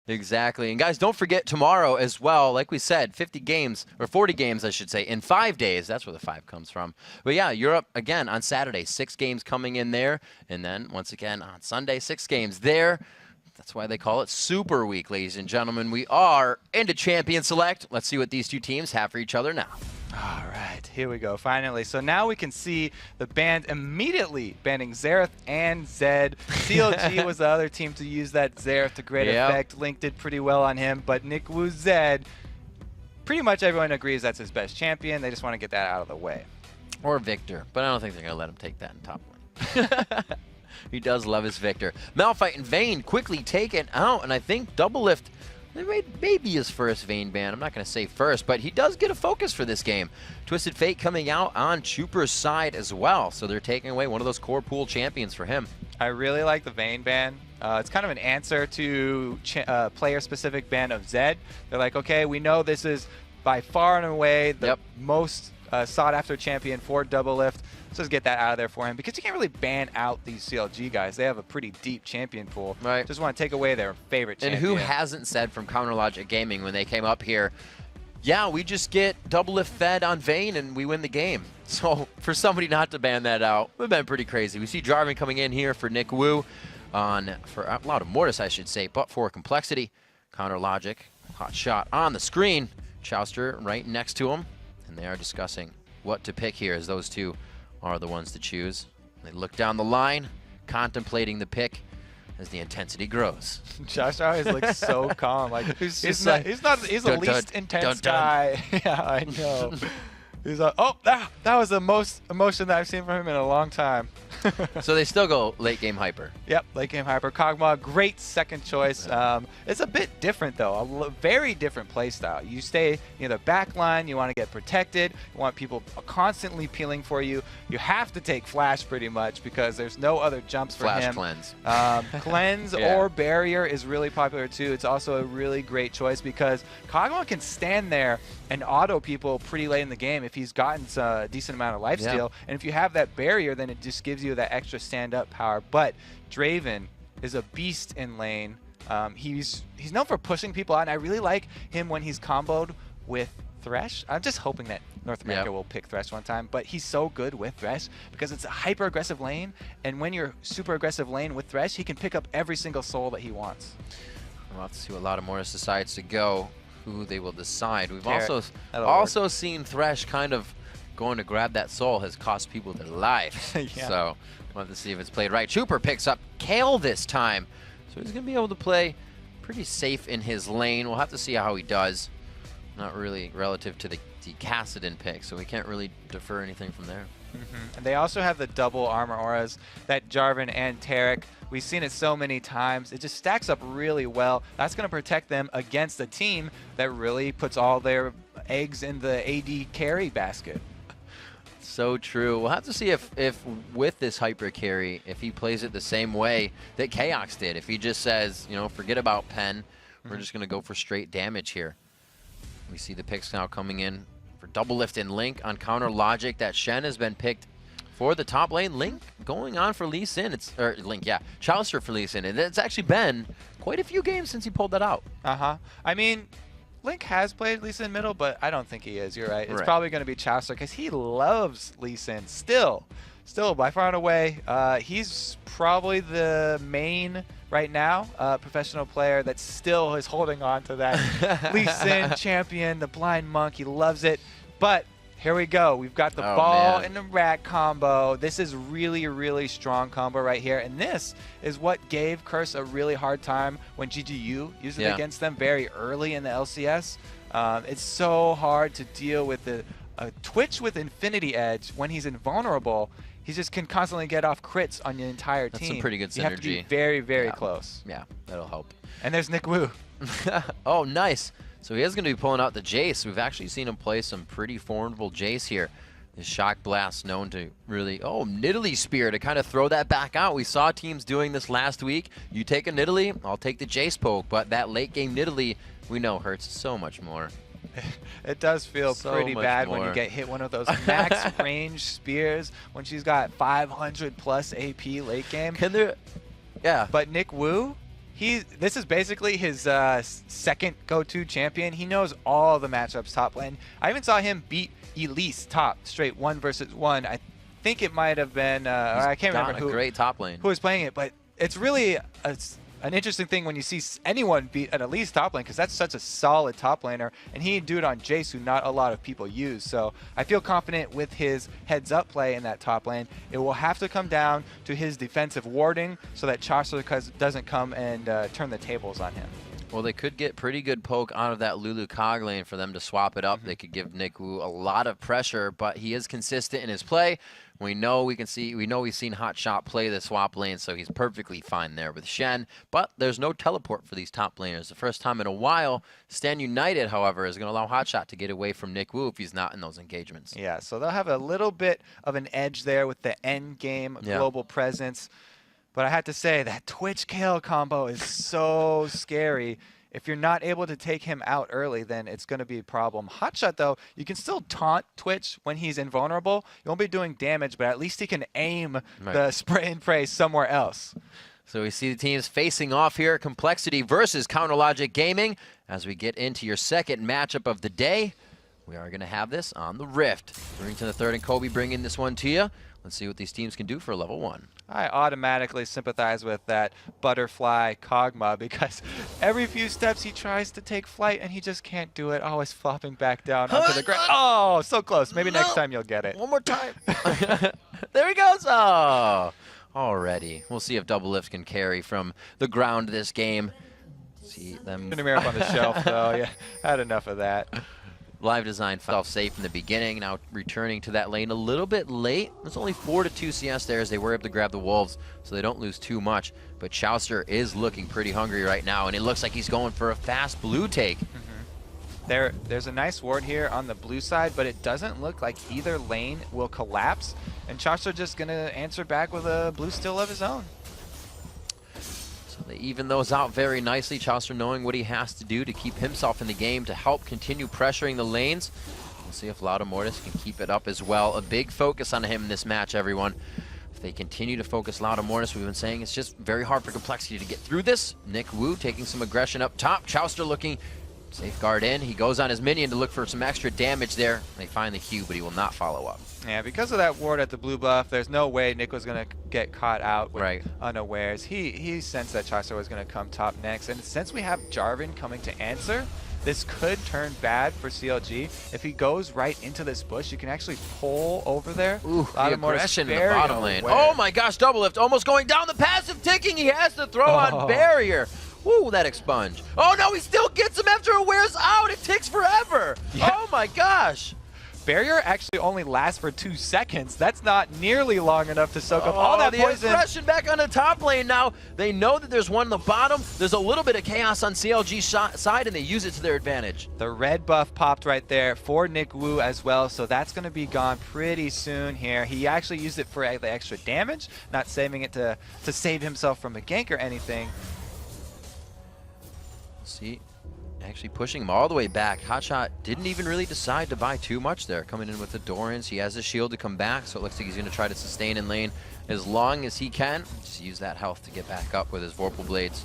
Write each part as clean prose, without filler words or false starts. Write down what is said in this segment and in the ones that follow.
Exactly. And guys, don't forget tomorrow as well, like we said, 50 games, or 40 games, I should say, in 5 days. That's where the 5 comes from. But yeah, Europe, again, on Saturday, 6 games coming in there. And then, once again, on Sunday, 6 games there. That's why they call it Super Week, ladies and gentlemen. We are into Champion Select. Let's see what these two teams have for each other now. All right, here we go, finally. So now we can see the band immediately banning Xerath and Zed. CLG was the other team to use that Xerath to great effect. Link did pretty well on him, but Nick Wu Zed, pretty much everyone agrees that's his best champion. They just want to get that out of the way. Or Victor, but I don't think they're going to let him take that in top lane. He does love his Victor. Malphite and Vayne quickly taken out, and I think Doublelift, maybe his first Vayne ban. I'm not going to say first, but he does get a focus for this game. Twisted Fate coming out on Chuper's side as well, so they're taking away one of those core pool champions for him. I really like the Vayne ban. It's kind of an answer to player-specific ban of Zed. They're like, okay, we know this is by far and away the most sought-after champion for Doublelift. Let's just get that out of there for him, because you can't really ban out these CLG guys. They have a pretty deep champion pool. Right. Just want to take away their favorite champion. And who hasn't said from CounterLogic Gaming when they came up here, yeah, we just get Doublelift fed on Vayne and we win the game. So for somebody not to ban that out would have been pretty crazy. We see Jarvan coming in here for Nick Wu for a lot of Mortis, I should say, but for complexity. CounterLogic, hot shot on the screen. Chowster right next to him, and they are discussing what to pick here, as those two are the ones to choose. They look down the line, contemplating the pick as the intensity grows. Josh always looks so calm. Like he's the least intense guy. Yeah, I know. He's like, oh, that was the most emotion that I've seen from him in a long time. So they still go late game hyper. Yep, late game hyper. Kog'Maw, great second choice. It's a bit different though, a very different play style. You stay near the back line, you want to get protected, you want people constantly peeling for you. You have to take flash pretty much because there's no other jumps for him. Cleanse. Cleanse or barrier is really popular too. It's also a really great choice because Kog'Maw can stand there and auto people pretty late in the game if he's gotten a decent amount of lifesteal. And if you have that barrier, then it just gives you that extra stand-up power. But Draven is a beast in lane. He's known for pushing people out, and I really like him when he's comboed with Thresh. I'm just hoping that North America will pick Thresh one time, but he's so good with Thresh because it's a hyper-aggressive lane, and when you're super aggressive lane with Thresh, he can pick up every single soul that he wants. We'll have to see what a lot of Mortis decides to go, who they will decide. We've also seen Thresh kind of going to grab that soul has cost people their life. So we'll have to see if it's played right. Chuper picks up Kale this time, so he's going to be able to play pretty safe in his lane. We'll have to see how he does. Not really relative to the Kassadin pick, so we can't really defer anything from there. And they also have the double armor auras that Jarvan and Taric. We've seen it so many times. It just stacks up really well. That's going to protect them against a team that really puts all their eggs in the AD carry basket. So true. We'll have to see if with this hyper carry, if he plays it the same way that Chaos did. If he just says, you know, forget about Pen, we're just going to go for straight damage here. We see the picks now coming in for Doublelift and Link on CounterLogic. That Shen has been picked for the top lane. Link going on for Lee Sin. Chowster for Lee Sin. And it's actually been quite a few games since he pulled that out. I mean, Link has played Lee Sin middle, but I don't think he is. You're right. It's probably going to be Chowster because he loves Lee Sin still. Still, by far and away, he's probably the main right now professional player that still is holding on to that Lee Sin champion, the Blind Monk. He loves it. But here we go. We've got the ball and the rat combo. This is really, really strong combo right here. And this is what gave Curse a really hard time when GGU used it against them very early in the LCS. It's so hard to deal with a Twitch with Infinity Edge when he's invulnerable. He just can constantly get off crits on the entire team. That's some pretty good synergy. You have to be very, very close. Yeah, that'll help. And there's Nick Wu. Oh, nice. So he is going to be pulling out the Jace. We've actually seen him play some pretty formidable Jace here. The Shock Blast known to really, Nidalee Spear to kind of throw that back out. We saw teams doing this last week. You take a Nidalee, I'll take the Jace poke. But that late game Nidalee, we know, hurts so much more. It does feel pretty bad when you get hit one of those max range spears when she's got 500 plus AP late game. But Nick Wu, This is basically his second go-to champion. He knows all the matchups top lane. I even saw him beat Elise top straight 1 versus 1. I think it might have been I can't remember who. Great top lane. Who was playing it, but it's really an interesting thing when you see anyone beat an Elise top lane, because that's such a solid top laner, and he can do it on Jace, who not a lot of people use. So I feel confident with his heads-up play in that top lane. It will have to come down to his defensive warding so that Chaucer doesn't come and turn the tables on him. Well, they could get pretty good poke out of that Lulu Cog lane for them to swap it up. They could give Nick Wu a lot of pressure, but he is consistent in his play. We know we've seen Hot Shot play the swap lane, so he's perfectly fine there with Shen. But there's no teleport for these top laners. The first time in a while. Stand United, however, is going to allow Hot Shot to get away from Nick Wu if he's not in those engagements. Yeah, so they'll have a little bit of an edge there with the end game global presence. But I have to say, that Twitch kill combo is so scary. If you're not able to take him out early, then it's going to be a problem. Hotshot, though, you can still taunt Twitch when he's invulnerable. You won't be doing damage, but at least he can aim the spray and pray somewhere else. So we see the teams facing off here. compLexity versus CounterLogic Gaming. As we get into your second matchup of the day, we are going to have this on the Rift. Brington III and Kobe bringing this one to you. Let's see what these teams can do for level 1. I automatically sympathize with that butterfly Kog'Maw, because every few steps he tries to take flight and he just can't do it, always flopping back down onto the ground. Oh, so close. Maybe next time you'll get it. One more time. There he goes. Oh, already. We'll see if Double Lift can carry from the ground this game. See them. Put him up on the shelf, though. Yeah, had enough of that. Live Design found himself safe in the beginning, now returning to that lane a little bit late. It's only 4-2 CS there as they were able to grab the Wolves, so they don't lose too much. But Chaucer is looking pretty hungry right now, and it looks like he's going for a fast blue take. There's a nice ward here on the blue side, but it doesn't look like either lane will collapse, and Chaucer just going to answer back with a blue steal of his own. So they even those out very nicely. Chaucer knowing what he has to do to keep himself in the game to help continue pressuring the lanes. We'll see if Loudamortis can keep it up as well. A big focus on him in this match, everyone. If they continue to focus Loudamortis, we've been saying it's just very hard for compLexity to get through this. Nick Wu taking some aggression up top. Chaucer looking safeguard in. He goes on his minion to look for some extra damage there. They find the Q, but he will not follow up. Yeah, because of that ward at the blue buff, there's no way Nick was going to get caught out with unawares. He sensed that Chaucer was going to come top next, and since we have Jarvan coming to answer, this could turn bad for CLG. If he goes right into this bush, you can actually pull over there. Ooh, the aggression in the bottom lane. Oh my gosh, Double Lift almost going down. The passive ticking. He has to throw on barrier. Ooh, that expunge. Oh no, he still gets him after it wears out. It ticks forever. Yeah. Oh my gosh. Barrier actually only lasts for 2 seconds. That's not nearly long enough to soak up all that poison. The aggression back on the top lane now. They know that there's one on the bottom. There's a little bit of chaos on CLG's side, and they use it to their advantage. The red buff popped right there for Nick Wu as well, so that's going to be gone pretty soon here. He actually used it for the extra damage, not saving it to save himself from a gank or anything. See, actually pushing him all the way back. Hotshot didn't even really decide to buy too much there. Coming in with the Dorans, he has a shield to come back, so it looks like he's going to try to sustain in lane as long as he can. Just use that health to get back up with his Vorpal Blades.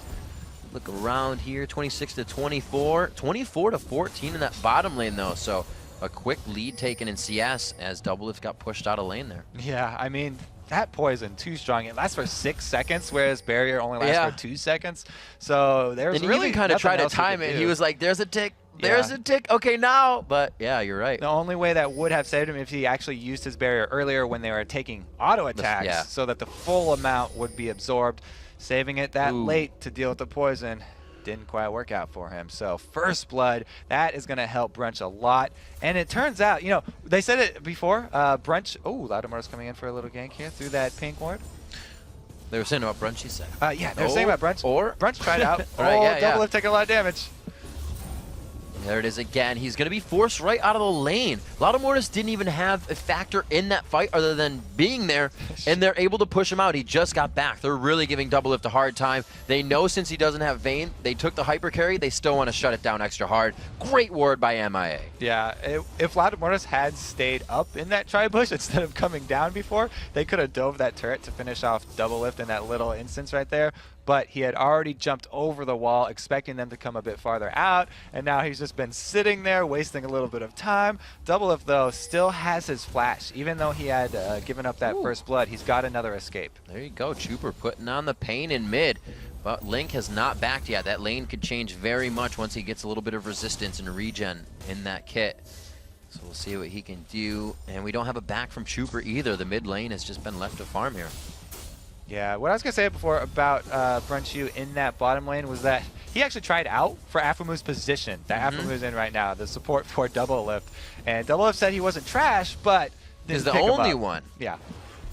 Look around here, 26-24, 24-14 in that bottom lane though, so a quick lead taken in CS as Double Lift got pushed out of lane there. Yeah, I mean, that poison too strong. It lasts for 6 seconds, whereas barrier only lasts for 2 seconds. So there's really kind of tried to time it. He was like, "There's a tick, there's a tick. Okay, now." But yeah, you're right. The only way that would have saved him if he actually used his barrier earlier when they were taking auto attacks, so that the full amount would be absorbed. Saving it that late to deal with the poison didn't quite work out for him. So first blood, that is going to help Brunch a lot. And it turns out, you know, they said it before, Brunch, Loudamortis coming in for a little gank here through that pink ward. They were saying about Brunch, he said. Yeah, they were saying about Brunch. Or Brunch tried out. Double Lift taking a lot of damage. There it is again. He's going to be forced right out of the lane. Loudamortis didn't even have a factor in that fight other than being there, and they're able to push him out. He just got back. They're really giving Double Lift a hard time. They know since he doesn't have Vayne, they took the hyper carry. They still want to shut it down extra hard. Great ward by MIA. Yeah, if Loudamortis had stayed up in that tri-bush instead of coming down before, they could have dove that turret to finish off Double Lift in that little instance right there. but he had already jumped over the wall, expecting them to come a bit farther out, and now he's just been sitting there, wasting a little bit of time. Doublelift, though, still has his flash. Even though he had given up that first blood, he's got another escape. There you go, Chuper putting on the pain in mid. But Link has not backed yet. That lane could change very much once he gets a little bit of resistance and regen in that kit. So we'll see what he can do. And we don't have a back from Chuper either. The mid lane has just been left to farm here. Yeah, what I was going to say before about Brunchu in that bottom lane was that he actually tried out for Aphromu's position that Aphromu's in right now, the support for Doublelift. And Doublelift said he wasn't trash, but He's the only one. Yeah.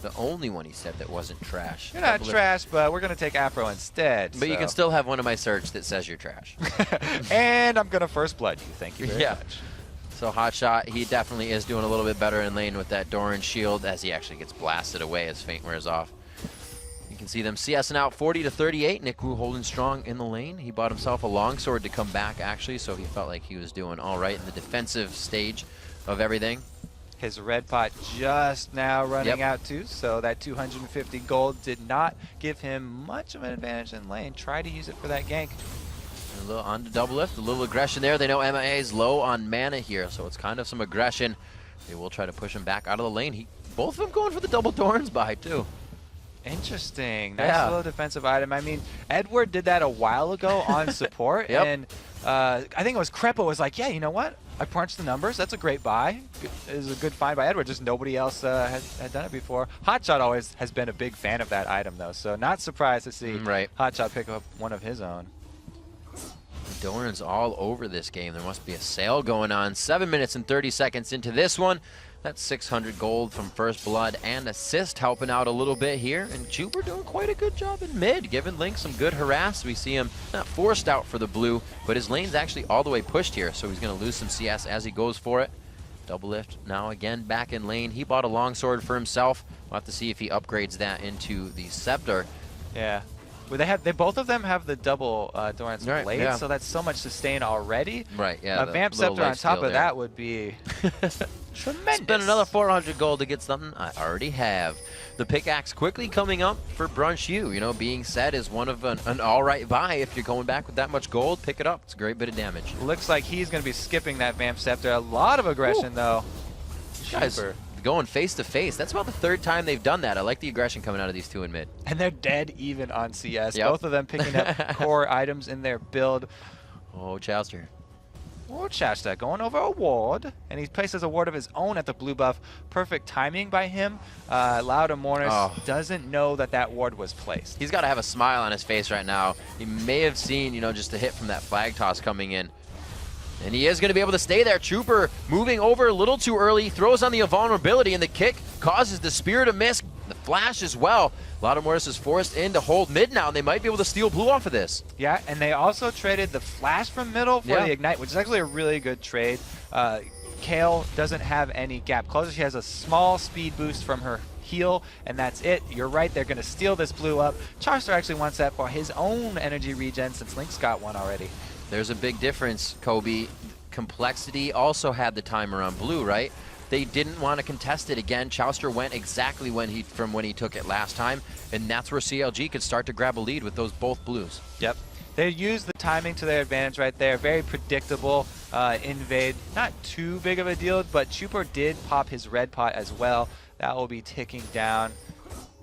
The only one he said that wasn't trash. You're not trash, but we're going to take Aphro instead. But you can still have one of my search that says you're trash. And I'm going to first blood you. Thank you very much. So Hotshot, he definitely is doing a little bit better in lane with that Doran shield as he actually gets blasted away as Feint wears off. You can see them CSing out 40-38. Nick Wu holding strong in the lane. He bought himself a longsword to come back, actually, so he felt like he was doing all right in the defensive stage of everything. His red pot just now running out too, so that 250 gold did not give him much of an advantage in lane. Try to use it for that gank. A little on to Doublelift, a little aggression there. They know MIA is low on mana here, so it's kind of some aggression. They will try to push him back out of the lane. Both of them going for the double Dorns buy too. Interesting. Nice little defensive item. I mean, Edward did that a while ago on support, and I think it was Crepa was like, yeah, you know what? I punched the numbers. That's a great buy. It was a good find by Edward. Just nobody else had done it before. Hotshot always has been a big fan of that item, though, so not surprised to see Hotshot pick up one of his own. Doran's all over this game. There must be a sale going on. 7 minutes and 30 seconds into this one. That's 600 gold from First Blood and assist helping out a little bit here. And Chuper doing quite a good job in mid, giving Link some good harass. We see him not forced out for the blue, but his lane's actually all the way pushed here, so he's going to lose some CS as he goes for it. Doublelift now again back in lane. He bought a longsword for himself. We'll have to see if he upgrades that into the Scepter. Yeah. Well, they both of them have the double Doran's blade, so that's so much sustain already. Right, yeah. A Vamp Scepter on top of that would be tremendous. Spend another 400 gold to get something I already have. The pickaxe quickly coming up for Brunchu. You know, being said is one of an all-right buy. If you're going back with that much gold, pick it up. It's a great bit of damage. Looks like he's going to be skipping that Vamp Scepter. A lot of aggression, though. Guys, going face to face. That's about the third time they've done that. I like the aggression coming out of these two in mid. And they're dead even on CS. Both of them picking up core items in their build. Oh, Chowster. Oh, Chowster going over a ward. And he places a ward of his own at the blue buff. Perfect timing by him. Loudamortis doesn't know that that ward was placed. He's got to have a smile on his face right now. He may have seen, you know, just a hit from that flag toss coming in. And he is going to be able to stay there. Chuper moving over a little too early, throws on the invulnerability, and the kick causes the spear to miss. The flash as well. Loudamortis is forced in to hold mid now, and they might be able to steal blue off of this. Yeah, and they also traded the flash from middle for the ignite, which is actually a really good trade. Kale doesn't have any gap closure. She has a small speed boost from her heal, and that's it. You're right, they're going to steal this blue up. Charster actually wants that for his own energy regen since Link's got one already. There's a big difference, Kobe. compLexity also had the timer on blue, right? They didn't want to contest it again. Chowster went exactly from when he took it last time, and that's where CLG could start to grab a lead with those both blues. Yep. They used the timing to their advantage right there. Very predictable invade. Not too big of a deal, but Chuper did pop his red pot as well. That will be ticking down.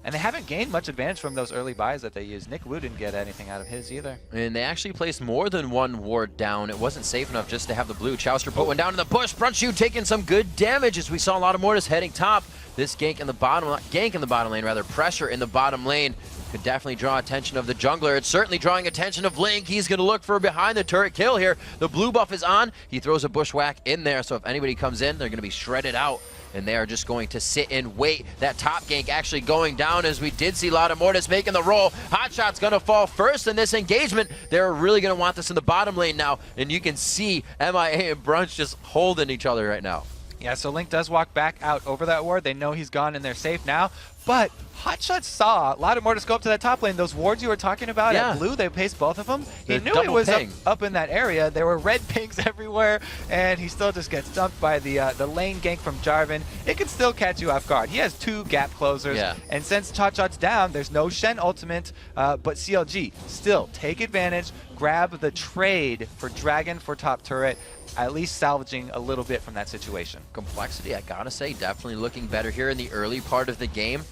And they haven't gained much advantage from those early buys that they used. Nick Wu didn't get anything out of his either. And they actually placed more than one ward down. It wasn't safe enough just to have the blue. Chowster put one down in the push. Brunchu taking some good damage as we saw a lot of Mortis heading top. This gank in the bottom, lane, rather, pressure in the bottom lane could definitely draw attention of the jungler. It's certainly drawing attention of Link. He's going to look for a behind the turret kill here. The blue buff is on. He throws a bushwhack in there, so if anybody comes in, they're going to be shredded out. And they are just going to sit and wait. That top gank actually going down as we did see Loudamortis making the roll. Hotshot's going to fall first in this engagement. They're really going to want this in the bottom lane now. And you can see MIA and Brunch just holding each other right now. Yeah, so Link does walk back out over that ward. They know he's gone and they're safe now. But Hotshot saw Loudermortis go up to that top lane. Those wards you were talking about at blue, they paced both of them. He knew he was up in that area. There were red pings everywhere, and he still just gets dumped by the lane gank from Jarvan. It can still catch you off guard. He has 2 gap closers, and since Hotshot's down, there's no Shen ultimate, but CLG still take advantage, grab the trade for Dragon for top turret, at least salvaging a little bit from that situation. compLexity, I gotta say, definitely looking better here in the early part of the game.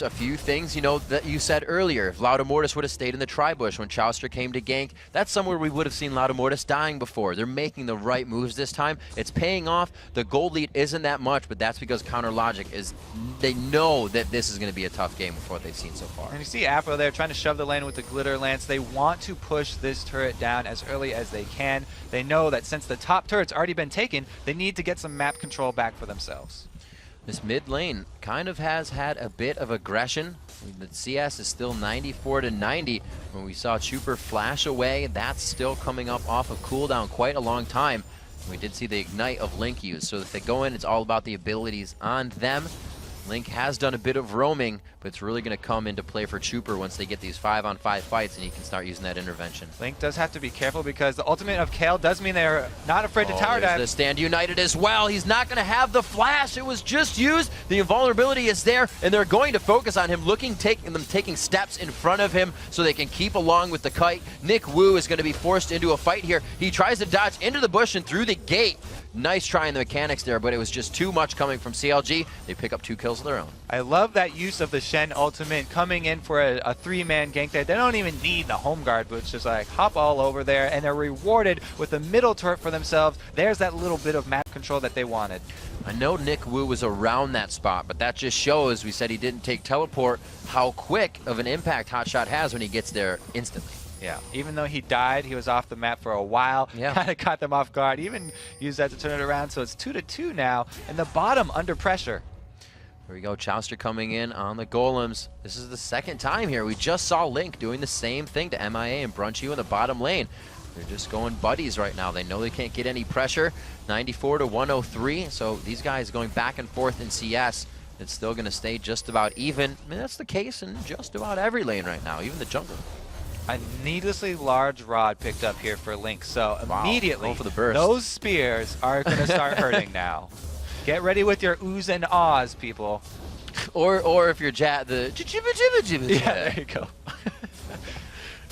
A few things, you know, that you said earlier. If Loudermortis would have stayed in the tri-bush when Chauster came to gank, that's somewhere we would have seen Loudermortis dying before. They're making the right moves this time. It's paying off. The gold lead isn't that much, but that's because CounterLogic is, they know that this is going to be a tough game with what they've seen so far. And you see Afro there trying to shove the lane with the Glitter Lance. They want to push this turret down as early as they can. They know that since the top turret's already been taken, they need to get some map control back for themselves. This mid lane kind of has had a bit of aggression. The CS is still 94-90. When we saw Chuper flash away, that's still coming up off of cooldown quite a long time. We did see the Ignite of Link use, so if they go in, it's all about the abilities on them. Link has done a bit of roaming, but it's really going to come into play for Chuper once they get these 5-on-5 fights and he can start using that intervention. Link does have to be careful because the ultimate of Kale does mean they're not afraid to tower dive. The stand united as well. He's not going to have the flash. It was just used. The invulnerability is there, and they're going to focus on him, taking steps in front of him so they can keep along with the kite. Nick Wu is going to be forced into a fight here. He tries to dodge into the bush and through the gate. Nice try in the mechanics there, but it was just too much coming from CLG. They pick up 2 kills of their own. I love that use of the Shen ultimate coming in for a 3-man gank there. They don't even need the home guard, but it's just like hop all over there, and they're rewarded with a middle turret for themselves. There's that little bit of map control that they wanted. I know Nick Wu was around that spot, but that just shows, we said he didn't take teleport, how quick of an impact Hotshot has when he gets there instantly. Yeah, even though he died, he was off the map for a while. Yeah. Kind of caught them off guard. Even used that to turn it around. So it's 2-2 now, and the bottom under pressure. Here we go, Chauster coming in on the golems. This is the second time here. We just saw Link doing the same thing to MIA and Brunchy in the bottom lane. They're just going buddies right now. They know they can't get any pressure. 94-103. So these guys going back and forth in CS. It's still going to stay just about even. I mean, that's the case in just about every lane right now, even the jungle. A needlessly large rod picked up here for Link, so immediately for the burst. Those spears are going to start hurting now. Get ready with your oohs and ahs, people. Or if you're yeah, there you go.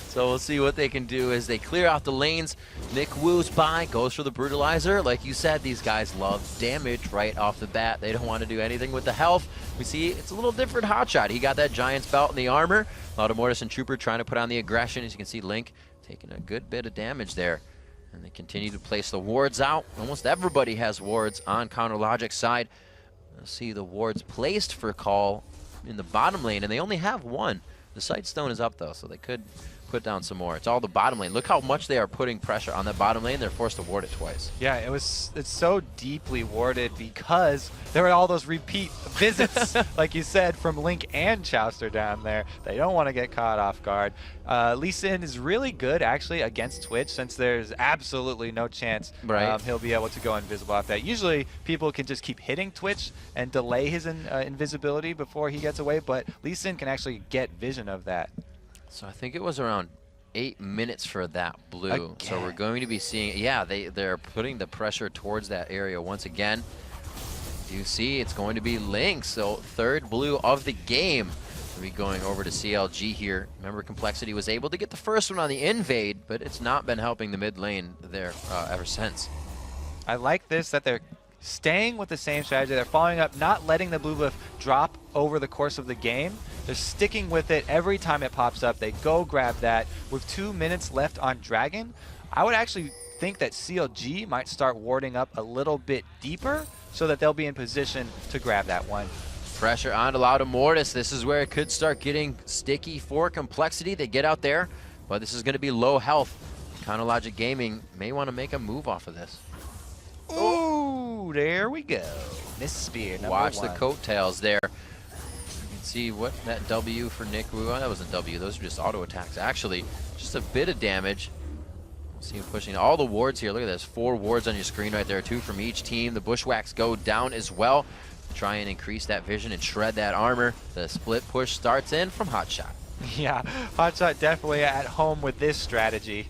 So we'll see what they can do as they clear out the lanes. Nick Wu's by, goes for the Brutalizer. Like you said, these guys love damage right off the bat. They don't want to do anything with the health. We see it's a little different Hotshot. He got that Giant's Belt and the armor. Loudermortis and Chuper trying to put on the aggression. As you can see, Link taking a good bit of damage there. And they continue to place the wards out. Almost everybody has wards on CounterLogic's side. We'll see the wards placed for Call in the bottom lane, and they only have 1. The Sightstone is up, though, so they could put down some more. It's all the bottom lane. Look how much they are putting pressure on that bottom lane. They're forced to ward it twice. Yeah, it's so deeply warded because there were all those repeat visits, like you said, from Link and Chauster down there. They don't want to get caught off guard. Lee Sin is really good, actually, against Twitch, since there's absolutely no chance he'll be able to go invisible off that. Usually, people can just keep hitting Twitch and delay his invisibility before he gets away, but Lee Sin can actually get vision of that. So I think it was around 8 minutes for that blue. Again. So we're going to be seeing, yeah, they're putting the pressure towards that area once again. You see, it's going to be Link. So 3rd blue of the game. We'll be going over to CLG here. Remember, compLexity was able to get the first one on the invade, but it's not been helping the mid lane there ever since. I like this, that they're staying with the same strategy. They're following up, not letting the blue buff drop over the course of the game. They're sticking with it every time it pops up. They go grab that. With 2 minutes left on Dragon, I would actually think that CLG might start warding up a little bit deeper so that they'll be in position to grab that one. Pressure on to Loudermortis. This is where it could start getting sticky for compLexity. They get out there, but this is going to be low health. CounterLogic Gaming may want to make a move off of this. Ooh, there we go. Miss Spear, number 1. Watch the coattails there. You can see what that W for Nick Wu. Oh, that wasn't W. Those are just auto attacks. Actually, just a bit of damage. We'll see him pushing all the wards here. Look at this. 4 wards on your screen right there. 2 from each team. The Bushwhacks go down as well. try and increase that vision and shred that armor. The split push starts in from Hotshot. Yeah, Hotshot definitely at home with this strategy.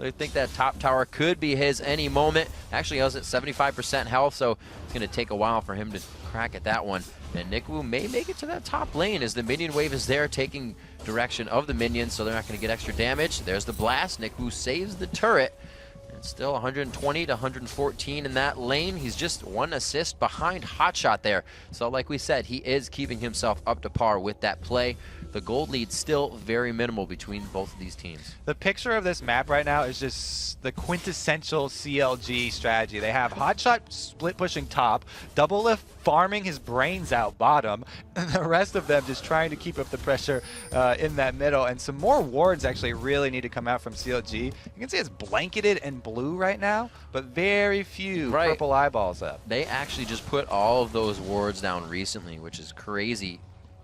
I think that top tower could be his any moment. Actually, he was at 75% health, so it's going to take a while for him to crack at that one. And Nikwu may make it to that top lane as the minion wave is there taking direction of the minions, so they're not going to get extra damage. There's the blast. Nikwu saves the turret. And still 120 to 114 in that lane. He's just 1 assist behind Hotshot there. So like we said, he is keeping himself up to par with that play. The gold lead's still very minimal between both of these teams. The picture of this map right now is just the quintessential CLG strategy. They have Hotshot split pushing top, Doublelift farming his brains out bottom, and the rest of them just trying to keep up the pressure in that middle. And some more wards actually really need to come out from CLG. You can see it's blanketed in blue right now, but very few purple eyeballs up. They actually just put all of those wards down recently, which is crazy.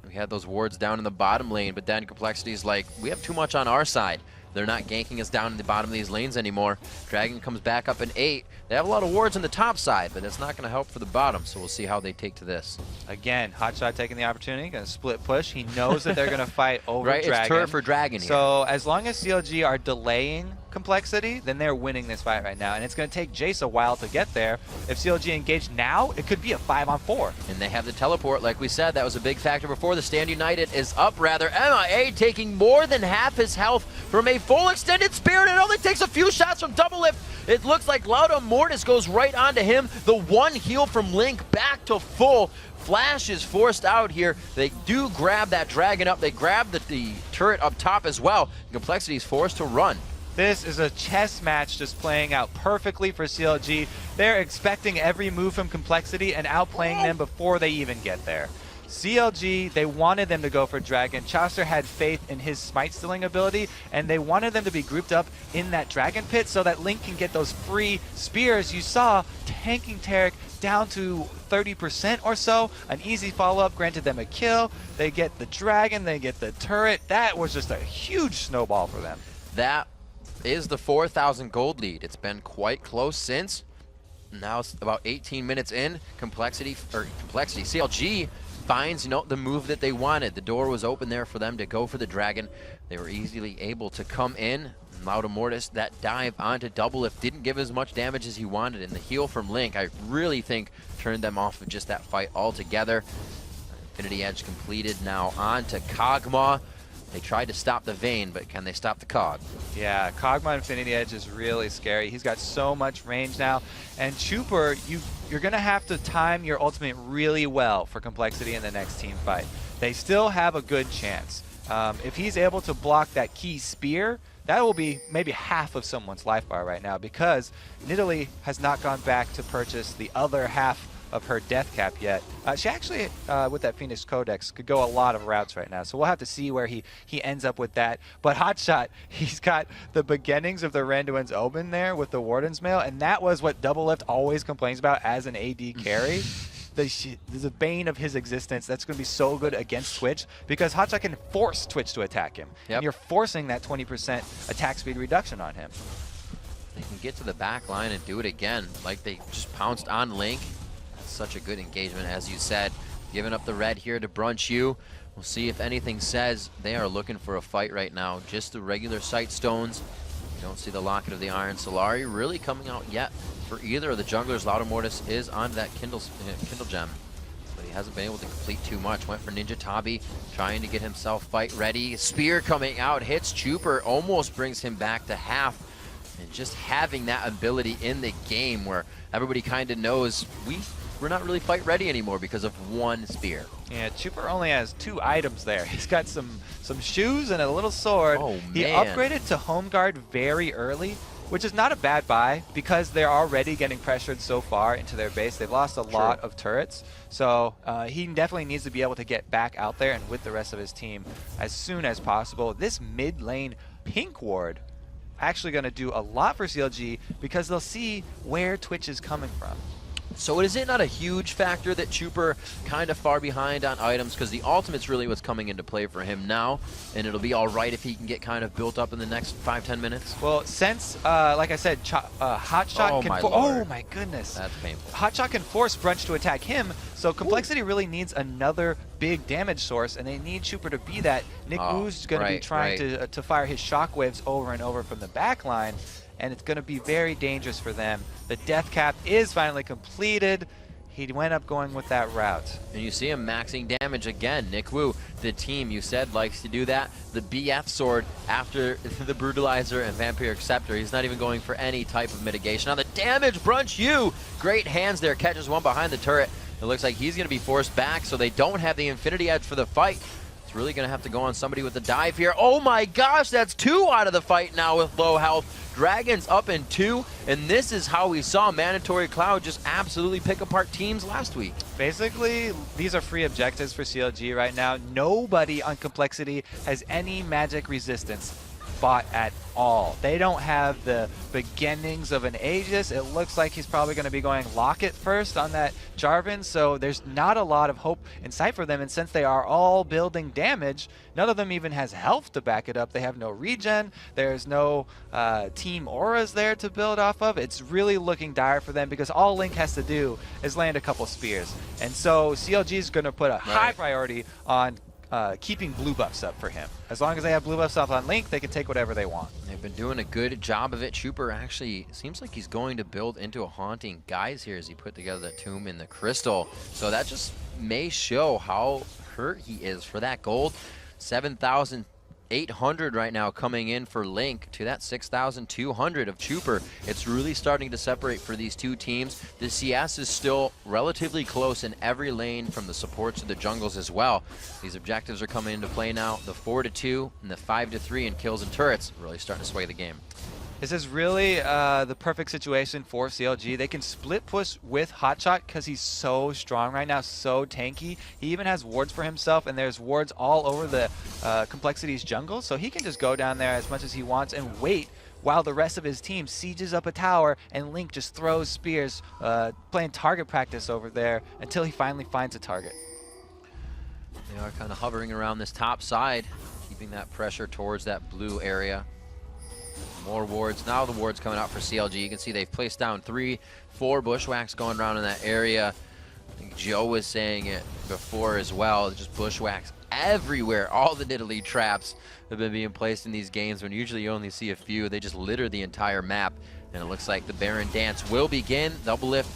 We had those wards down in the bottom lane, but then compLexity is like, we have too much on our side. They're not ganking us down in the bottom of these lanes anymore. Dragon comes back up in 8. They have a lot of wards on the top side, but it's not going to help for the bottom, so we'll see how they take to this. Again, Hotshot taking the opportunity, going to split push. He knows that they're going to fight over Dragon. It's turret for Dragon here. So as long as CLG are delaying compLexity, then they're winning this fight right now. And it's going to take Jace a while to get there. If CLG engage now, it could be a 5-on-4. And they have the teleport, like we said. That was a big factor before. The Stand United is up, rather. MIA taking more than half his health from a full extended spear, and it only takes a few shots from Doublelift. It looks like Lauda Mortis goes right onto him. The one heal from Link back to full. Flash is forced out here. They do grab that Dragon up. They grab the turret up top as well. compLexity is forced to run. This is a chess match just playing out perfectly for CLG. They're expecting every move from compLexity and outplaying them before they even get there. CLG, they wanted them to go for Dragon. Chaucer had faith in his smite stealing ability, and they wanted them to be grouped up in that Dragon pit so that Link can get those free spears. You saw tanking Taric down to 30% or so. An easy follow-up granted them a kill. They get the Dragon, they get the turret. That was just a huge snowball for them. That is the 4,000 gold lead. It's been quite close since. Now it's about 18 minutes in. compLexity, CLG finds, the move that they wanted. The door was open there for them to go for the Dragon. They were easily able to come in. Lauda Mortis, that dive onto Doublelift didn't give as much damage as he wanted, and the heal from Link, I really think, turned them off of just that fight altogether. Infinity Edge completed now on to Kog'Maw. They tried to stop the Vayne, but can they stop the Cog? Yeah, Kog'Maw Infinity Edge is really scary. He's got so much range now. And Chuper, you're going to have to time your ultimate really well for compLexity in the next team fight. They still have a good chance. If he's able to block that key spear, that will be maybe half of someone's life bar right now, because Nidalee has not gone back to purchase the other half of her death cap yet. She actually, with that Phoenix Codex, could go a lot of routes right now. So we'll have to see where he ends up with that. But Hotshot, he's got the beginnings of the Randuin's Omen there with the Warden's Mail, and that was what Doublelift always complains about as an AD carry. There's a bane of his existence. That's going to be so good against Twitch, because Hotshot can force Twitch to attack him. Yep. And you're forcing that 20% attack speed reduction on him. They can get to the back line and do it again. Like they just pounced on Link. Such a good engagement, as you said. Giving up the red here to Brunch U. We'll see if anything says. They are looking for a fight right now. Just the regular sight stones. You don't see the Locket of the Iron Solari really coming out yet for either of the junglers. Lauda Mortis is on that Kindle gem, but he hasn't been able to complete too much. Went for Ninja Tabi, trying to get himself fight ready. Spear coming out, hits Chuper, almost brings him back to half. And just having that ability in the game where everybody kind of knows we're not really fight ready anymore because of one spear. Yeah, Chuper only has 2 items there. He's got some shoes and a little sword. Oh, man. He upgraded to Home Guard very early, which is not a bad buy because they're already getting pressured so far into their base. They've lost a lot of turrets. So he definitely needs to be able to get back out there and with the rest of his team as soon as possible. This mid lane pink ward actually going to do a lot for CLG because they'll see where Twitch is coming from. So is it not a huge factor that Chuper kind of far behind on items? Because the ultimate's really what's coming into play for him now, and it'll be all right if he can get kind of built up in the next 5-10 minutes? Well, since, like I said, Hotshot can... Oh, my goodness. That's painful. Hotshot can force Brunch to attack him, so compLexity really needs another big damage source, and they need Chuper to be that. Nick Wu's going to be trying to fire his shockwaves over and over from the back line, and it's going to be very dangerous for them. The death cap is finally completed. He went up going with that route. And you see him maxing damage again. Nick Wu, the team you said likes to do that. The BF sword after the Brutalizer and Vampiric Scepter. He's not even going for any type of mitigation. On the damage, Brunch Yu, great hands there, catches one behind the turret. It looks like he's going to be forced back, so they don't have the Infinity Edge for the fight. It's really going to have to go on somebody with a dive here. Oh my gosh, that's 2 out of the fight now with low health. Dragons up in 2, and this is how we saw Mandatory Cloud just absolutely pick apart teams last week. Basically, these are free objectives for CLG right now. Nobody on compLexity has any magic resistance bot at all. They don't have the beginnings of an Aegis. It looks like he's probably going to be going Locket first on that Jarvan, so there's not a lot of hope in sight for them, and since they are all building damage, none of them even has health to back it up. They have no regen, there's no team auras there to build off of. It's really looking dire for them because all Link has to do is land a couple spears, and so CLG is going to put a high priority on keeping blue buffs up for him. As long as they have blue buffs up on Link, they can take whatever they want. They've been doing a good job of it. Chuper actually seems like he's going to build into a Haunting Guise here as he put together the Tomb in the Crystal. So that just may show how hurt he is for that gold. 7,800 right now coming in for Link to that 6,200 of Chuper. It's really starting to separate for these two teams. The CS is still relatively close in every lane from the supports to the jungles as well. These objectives are coming into play now. The 4-2 and the 5-3 in kills and turrets really starting to sway the game. This is really the perfect situation for CLG. They can split push with Hotshot because he's so strong right now, so tanky. He even has wards for himself, and there's wards all over the compLexity's jungle, so he can just go down there as much as he wants and wait while the rest of his team sieges up a tower, and Link just throws spears, playing target practice over there until he finally finds a target. They are kind of hovering around this top side, keeping that pressure towards that blue area. More wards. Now the wards coming out for CLG. You can see they've placed down 3-4 bushwhacks going around in that area. I think Joe was saying it before as well. Just bushwhacks everywhere. All the Nidalee traps have been being placed in these games when usually you only see a few. They just litter the entire map. And it looks like the Baron dance will begin. Doublelift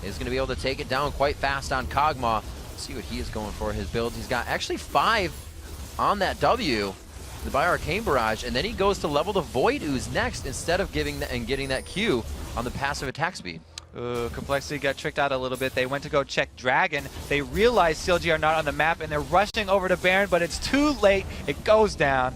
is going to be able to take it down quite fast on Kog'Maw. Let's see what he is going for his builds. He's got actually 5 on that W. By Arcane Barrage, and then he goes to level the Void Ooze next instead of getting that Q on the passive attack speed. compLexity got tricked out a little bit. They went to go check Dragon. They realize CLG are not on the map, and they're rushing over to Baron, but it's too late. It goes down.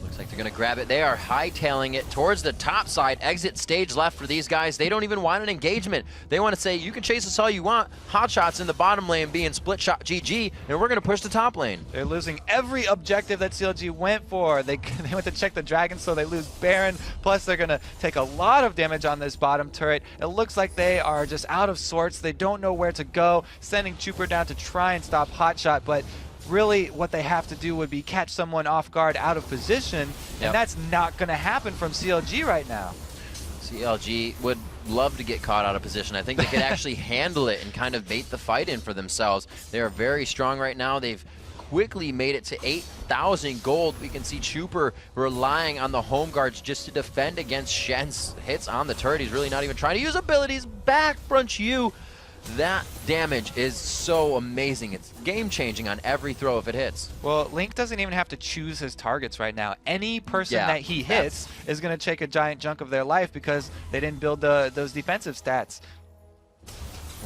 Looks like they're going to grab it. They are hightailing it towards the top side. Exit stage left for these guys. They don't even want an engagement. They want to say, you can chase us all you want. Hotshot's in the bottom lane being split shot GG, and we're going to push the top lane. They're losing every objective that CLG went for. They went to check the Dragon, so they lose Baron. Plus, they're going to take a lot of damage on this bottom turret. It looks like they are just out of sorts. They don't know where to go, sending Chuper down to try and stop Hotshot, but really what they have to do would be catch someone off guard out of position, and that's not going to happen from CLG right now. CLG would love to get caught out of position. I think they could actually handle it and kind of bait the fight in for themselves. They are very strong right now. They've quickly made it to 8,000 gold. We can see Chuper relying on the home guards just to defend against Shen's hits on the turret. He's really not even trying to use abilities. Back, Brunch Yu. That damage is so amazing. It's game-changing on every throw if it hits. Well, Link doesn't even have to choose his targets right now. Any person that he hits is going to take a giant chunk of their life because they didn't build those defensive stats.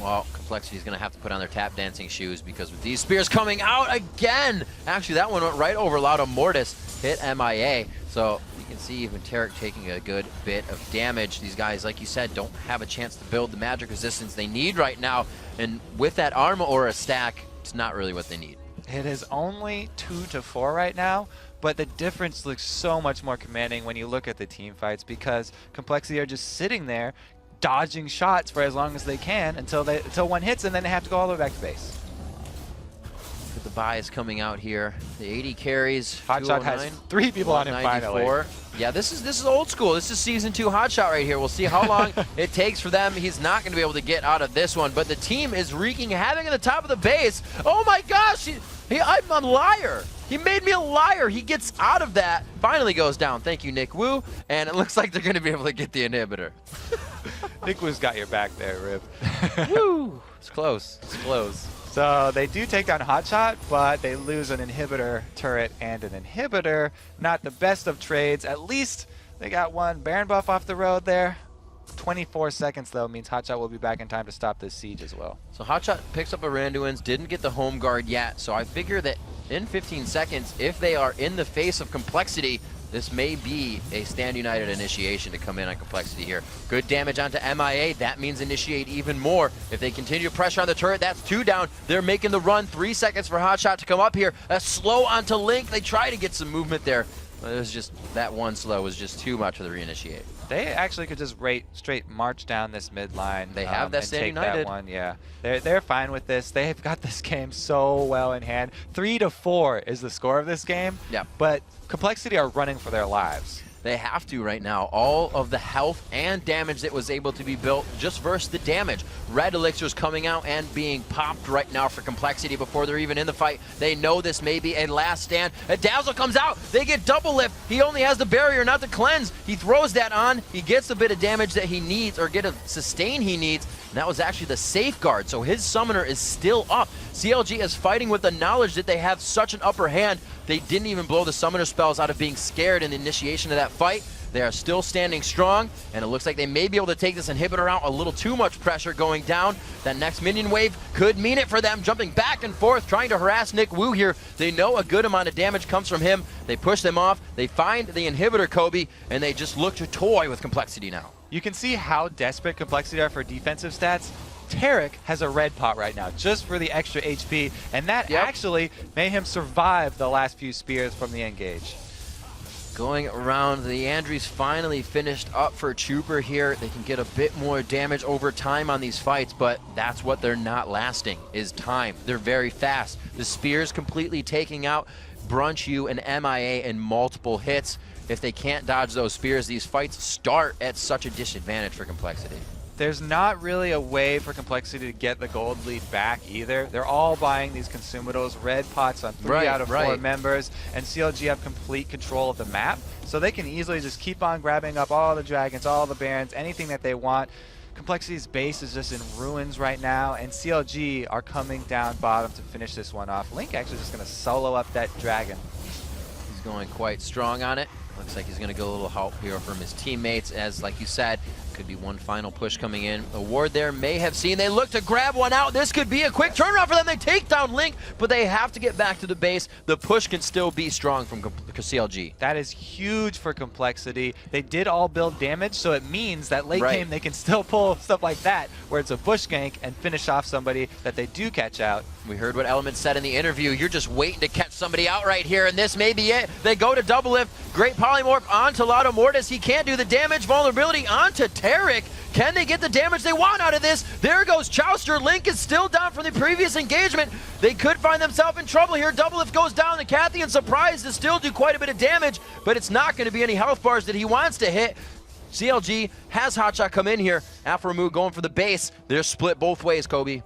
Well, compLexity is going to have to put on their tap dancing shoes because with these spears coming out again, actually that one went right over Lauda Mortis, hit MIA. So you can see even Tarek taking a good bit of damage. These guys, like you said, don't have a chance to build the magic resistance they need right now. And with that Armor Aura stack, it's not really what they need. It is only 2-4 right now, but the difference looks so much more commanding when you look at the team fights because compLexity are just sitting there, dodging shots for as long as they can until one hits, and then they have to go all the way back to base. The buy is coming out here. The 80 carries. Hotshot has 3 people on him finally. Yeah, this is old school. This is Season 2 Hotshot right here. We'll see how long it takes for them. He's not going to be able to get out of this one, but the team is wreaking havoc at the top of the base. Oh my gosh! I'm a liar. He made me a liar. He gets out of that. Finally goes down. Thank you, Nick Wu. And it looks like they're going to be able to get the inhibitor. Nick Wu's got your back there, Rip. Woo! It's close. It's close. So they do take down Hotshot, but they lose an inhibitor turret and an inhibitor. Not the best of trades. At least they got one Baron buff off the road there. 24 seconds, though, means Hotshot will be back in time to stop this siege as well. So Hotshot picks up a Randuin's, didn't get the home guard yet. So I figure that in 15 seconds, if they are in the face of complexity, this may be a Stand United initiation to come in on complexity here. Good damage onto MIA. That means initiate even more. If they continue to pressure on the turret, that's 2 down. They're making the run. 3 seconds for Hotshot to come up here. A slow onto Link. They try to get some movement there. But it was just, that one slow was just too much for the reinitiate. They actually could just straight march down this mid line. They have that Stand United. That one, yeah. They're fine with this. They've got this game so well in hand. 3-4 is the score of this game. Yeah. But complexity are running for their lives. They have to right now. All of the health and damage that was able to be built just versus the damage. Red elixirs coming out and being popped right now for complexity before they're even in the fight. They know this may be a last stand. A Dazzle comes out. They get double lift. He only has the barrier, not the cleanse. He throws that on. He gets the bit of damage that he needs, or get a sustain he needs. And that was actually the safeguard. So his summoner is still up. CLG is fighting with the knowledge that they have such an upper hand. They didn't even blow the summoner spells out of being scared in the initiation of that fight. They are still standing strong, and it looks like they may be able to take this inhibitor out. A little too much pressure going down. That next minion wave could mean it for them, jumping back and forth, trying to harass Nick Wu here. They know a good amount of damage comes from him. They push them off. They find the inhibitor, Kobe, and they just look to toy with complexity now. You can see how desperate complexity are for defensive stats. Tarek has a red pot right now, just for the extra HP, and that actually made him survive the last few spears from the engage. Going around, the Andries finally finished up for Trooper here. They can get a bit more damage over time on these fights, but that's what they're not lasting, is time. They're very fast. The spears completely taking out Brunch U and MIA in multiple hits. If they can't dodge those spears, these fights start at such a disadvantage for complexity. There's not really a way for complexity to get the gold lead back either. They're all buying these consumables, red pots on 3 out of 4 members, and CLG have complete control of the map, so they can easily just keep on grabbing up all the dragons, all the barons, anything that they want. Complexity's base is just in ruins right now, and CLG are coming down bottom to finish this one off. Link actually just going to solo up that dragon. He's going quite strong on it. Looks like he's going to get a little help here from his teammates, as, like you said, could be one final push coming in. A ward there may have seen. They look to grab one out. This could be a quick turnaround for them. They take down Link, but they have to get back to the base. The push can still be strong from CLG. That is huge for complexity. They did all build damage, so it means that late game they can still pull stuff like that, where it's a bush gank and finish off somebody that they do catch out. We heard what Element said in the interview. You're just waiting to catch somebody out right here, and this may be it. They go to double lift. Great polymorph onto Lado Mortis. He can't do the damage. Vulnerability onto Tarek. Can they get the damage they want out of this? There goes Chowster. Link is still down from the previous engagement. They could find themselves in trouble here. Double lift goes down. The Cathian surprised to still do quite a bit of damage, but it's not going to be any health bars that he wants to hit. CLG has Hotshot come in here. Afromu going for the base. They're split both ways, Kobe.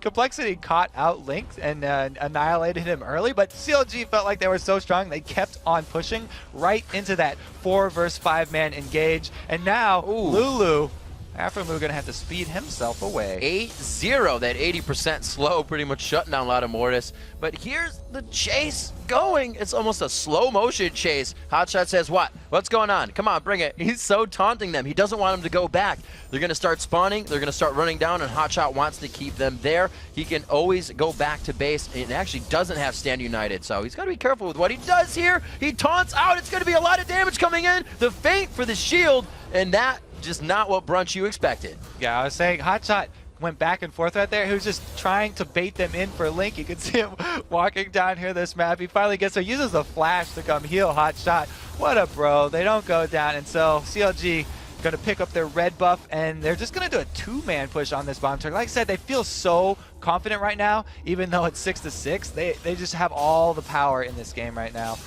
Complexity caught out Link and annihilated him early, but CLG felt like they were so strong they kept on pushing right into that 4 versus 5 man engage. And now Lulu, Afromu gonna have to speed himself away. 8-0, that 80% slow, pretty much shutting down Lado Mortis. But here's the chase going. It's almost a slow motion chase. Hotshot says, what? What's going on? Come on, bring it. He's so taunting them. He doesn't want them to go back. They're gonna start spawning. They're gonna start running down, and Hotshot wants to keep them there. He can always go back to base, and actually doesn't have Stand United, so he's gotta be careful with what he does here. He taunts out. It's gonna be a lot of damage coming in. The feint for the shield, and that just not what Brunch you expected. Yeah, I was saying Hotshot went back and forth right there. He was just trying to bait them in for Link. You can see him walking down here this map. He finally gets there, uses the flash to come heal Hotshot. What a bro. They don't go down, and so CLG going to pick up their red buff, and they're just going to do a two-man push on this bottom turret. Like I said, they feel so confident right now, even though it's 6-6. They just have all the power in this game right now.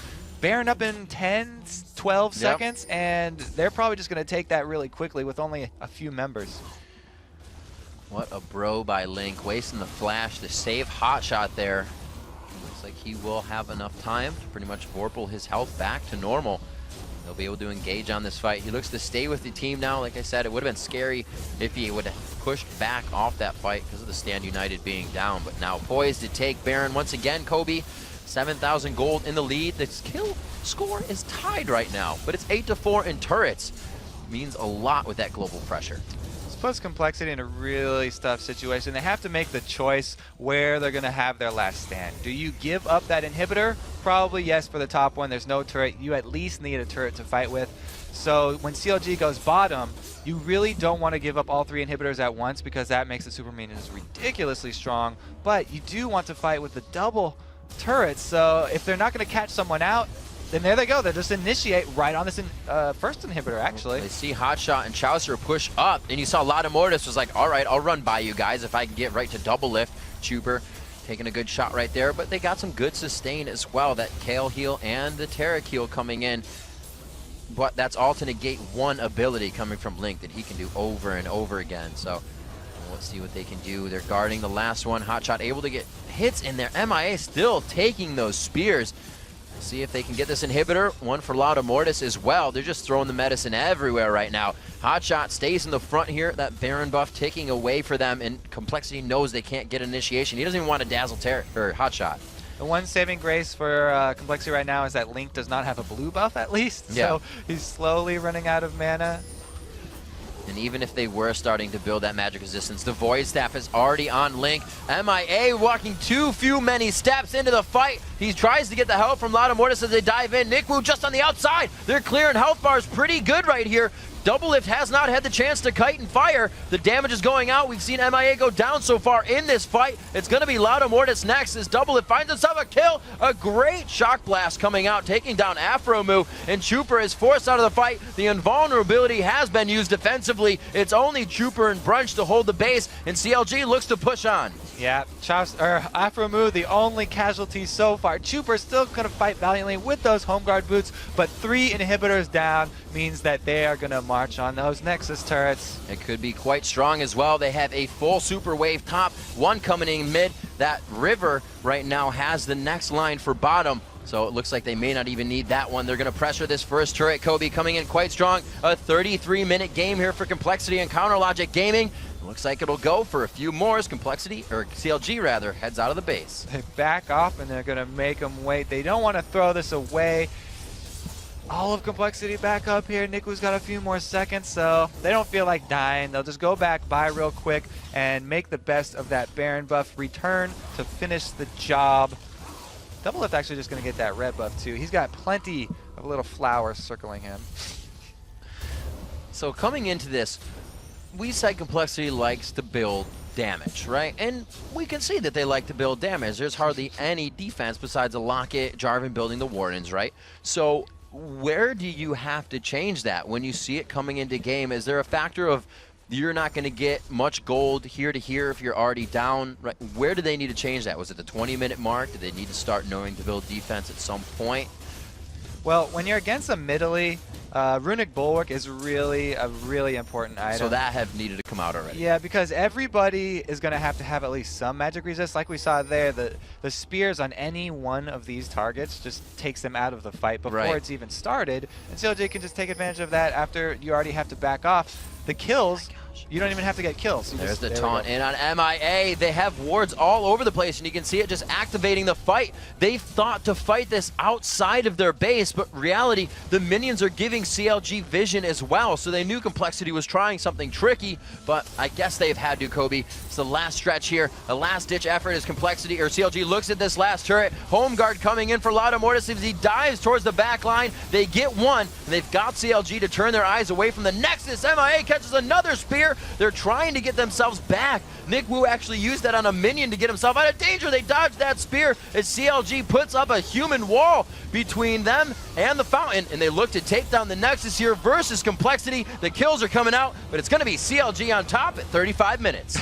Baron up in 10, 12 seconds, and they're probably just going to take that really quickly with only a few members. What a bro by Link, wasting the flash to save Hotshot there. Looks like he will have enough time to pretty much vorpal his health back to normal. They'll be able to engage on this fight. He looks to stay with the team now. Like I said, it would have been scary if he would have pushed back off that fight because of the Stand United being down. But now poised to take Baron once again. Kobe, 7,000 gold in the lead. The kill score is tied right now, but it's 8-4 in turrets. Means a lot with that global pressure. Puts compLexity in a really tough situation. They have to make the choice where they're going to have their last stand. Do you give up that inhibitor? Probably yes for the top one. There's no turret. You at least need a turret to fight with. So when CLG goes bottom, you really don't want to give up all 3 inhibitors at once because that makes the super minions ridiculously strong. But you do want to fight with the double turrets. So if they're not going to catch someone out, then there they go. They just initiate right on this first inhibitor, actually. They see Hotshot and Chaucer push up, and you saw Lotta Mortis was like, all right, I'll run by you guys if I can get right to double lift. Chuper taking a good shot right there, but they got some good sustain as well. That Kale heal and the Taric heal coming in. But that's all to negate one ability coming from Link that he can do over and over again. So let's see what they can do. They're guarding the last one. Hotshot able to get hits in there. MIA still taking those spears. See if they can get this inhibitor. One for Lotta Mortis as well. They're just throwing the medicine everywhere right now. Hotshot stays in the front here. That Baron buff taking away for them, and compLexity knows they can't get initiation. He doesn't even want to dazzle Hotshot. The one saving grace for compLexity right now is that Link does not have a blue buff at least. Yeah. So he's slowly running out of mana. And even if they were starting to build that magic resistance, the Void Staff is already on Link. MIA walking too many steps into the fight. He tries to get the help from Lotta Mortis as they dive in. Nikwu just on the outside. They're clearing health bars pretty good right here. Double Lift has not had the chance to kite and fire. The damage is going out. We've seen MIA go down so far in this fight. It's going to be Lotta Mortis next as Double Lift finds himself a kill. A great shock blast coming out, taking down Afromu, and Chuper is forced out of the fight. The invulnerability has been used defensively. It's only Chuper and Brunch to hold the base, and CLG looks to push on. Yeah, Afromu, the only casualty so far. Chuper still going to fight valiantly with those home guard boots, but 3 inhibitors down means that they are going to march on those Nexus turrets. It could be quite strong as well. They have a full super wave top, one coming in mid. That River right now has the next line for bottom, so it looks like they may not even need that one. They're going to pressure this first turret. Kobe coming in quite strong. A 33-minute game here for compLexity and CounterLogic Gaming. Looks like it'll go for a few more as compLexity, or CLG rather, heads out of the base. They back off and they're going to make them wait. They don't want to throw this away. All of compLexity back up here. Nikwu's got a few more seconds, so they don't feel like dying. They'll just go back by real quick and make the best of that Baron buff. Return to finish the job. Double Lift actually just going to get that red buff too. He's got plenty of little flowers circling him. So coming into this, we said compLexity likes to build damage, right? And we can see that they like to build damage. There's hardly any defense besides a Locket, Jarvan building the Wardens, right? So where do you have to change that when you see it coming into game? Is there a factor of you're not going to get much gold here to here if you're already down? Right? Where do they need to change that? Was it the 20-minute mark? Do they need to start knowing to build defense at some point? Well, when you're against a middly, Runic Bulwark is really a really important item. So that have needed to come out already. Yeah, because everybody is going to have at least some magic resist. Like we saw there, the spears on any one of these targets just takes them out of the fight before it's even started. And CLG can just take advantage of that after you already have to back off. The kills, you don't even have to get kills. There's the taunt in on MIA. They have wards all over the place, and you can see it just activating the fight. They thought to fight this outside of their base, but reality, the minions are giving CLG vision as well, so they knew compLexity was trying something tricky, but I guess they've had to, Kobe. It's the last stretch here. A last-ditch effort as compLexity, or CLG looks at this last turret. Home guard coming in for Lotta Mortis as he dives towards the back line. They get one, and they've got CLG to turn their eyes away from the Nexus. MIA catches another spear. spear. They're trying to get themselves back. Nick Wu actually used that on a minion to get himself out of danger. They dodged that spear as CLG puts up a human wall between them and the fountain, and they look to take down the Nexus here versus compLexity. The kills are coming out, but it's going to be CLG on top at 35 minutes.